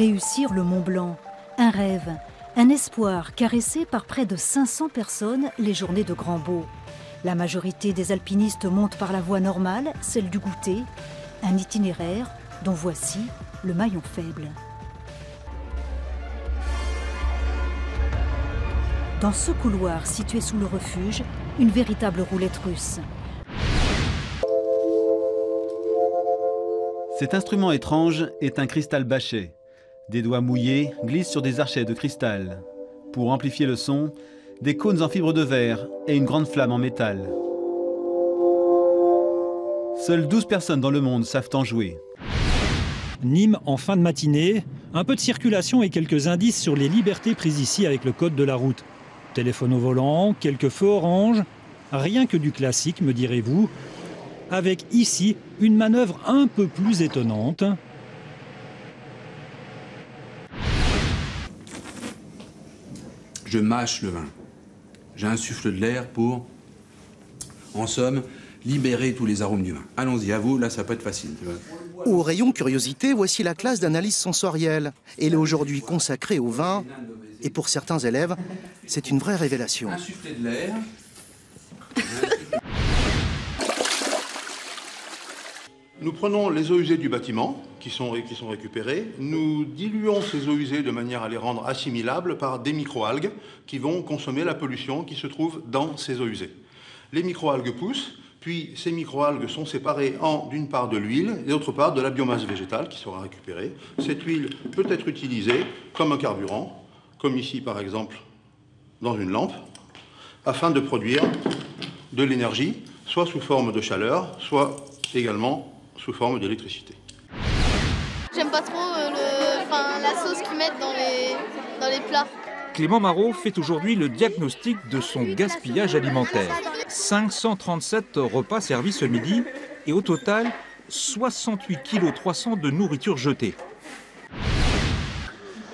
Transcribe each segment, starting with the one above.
Réussir le Mont Blanc, un rêve, un espoir caressé par près de 500 personnes les journées de Grand Beau. La majorité des alpinistes montent par la voie normale, celle du goûter, un itinéraire dont voici le maillon faible. Dans ce couloir situé sous le refuge, une véritable roulette russe. Cet instrument étrange est un cristal bâché. Des doigts mouillés glissent sur des archets de cristal. Pour amplifier le son, des cônes en fibre de verre et une grande flamme en métal. Seules 12 personnes dans le monde savent en jouer. Nîmes en fin de matinée, un peu de circulation et quelques indices sur les libertés prises ici avec le code de la route. Téléphone au volant, quelques feux orange, rien que du classique, me direz-vous, avec ici une manœuvre un peu plus étonnante. Je mâche le vin. J'insuffle de l'air pour, en somme, libérer tous les arômes du vin. Allons-y, à vous, là ça peut être facile. Au rayon curiosité, voici la classe d'analyse sensorielle. Elle est aujourd'hui consacrée au vin. Et pour certains élèves, c'est une vraie révélation. Insuffler de l'air. Nous prenons les eaux usées du bâtiment, qui sont récupérées. Nous diluons ces eaux usées de manière à les rendre assimilables par des microalgues qui vont consommer la pollution qui se trouve dans ces eaux usées. Les microalgues poussent, puis ces microalgues sont séparées en, d'une part, de l'huile et d'autre part, de la biomasse végétale qui sera récupérée. Cette huile peut être utilisée comme un carburant, comme ici par exemple dans une lampe, afin de produire de l'énergie, soit sous forme de chaleur, soit également sous forme d'électricité. J'aime pas trop la sauce qu'ils mettent dans les plats. Clément Marot fait aujourd'hui le diagnostic de son gaspillage alimentaire. 537 repas servis ce midi et au total 68,3 kg de nourriture jetée.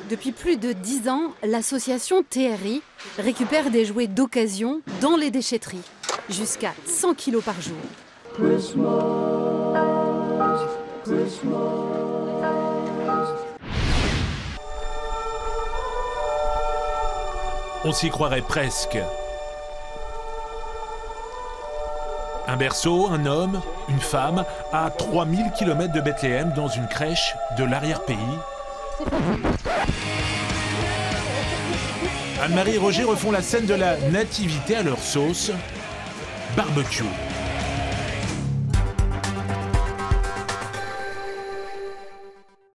Depuis plus de 10 ans, l'association TRI récupère des jouets d'occasion dans les déchetteries, jusqu'à 100 kg par jour. On s'y croirait presque. Un berceau, un homme, une femme, à 3000 km de Bethléem, dans une crèche de l'arrière-pays. Anne-Marie et Roger refont la scène de la nativité à leur sauce. Barbecue.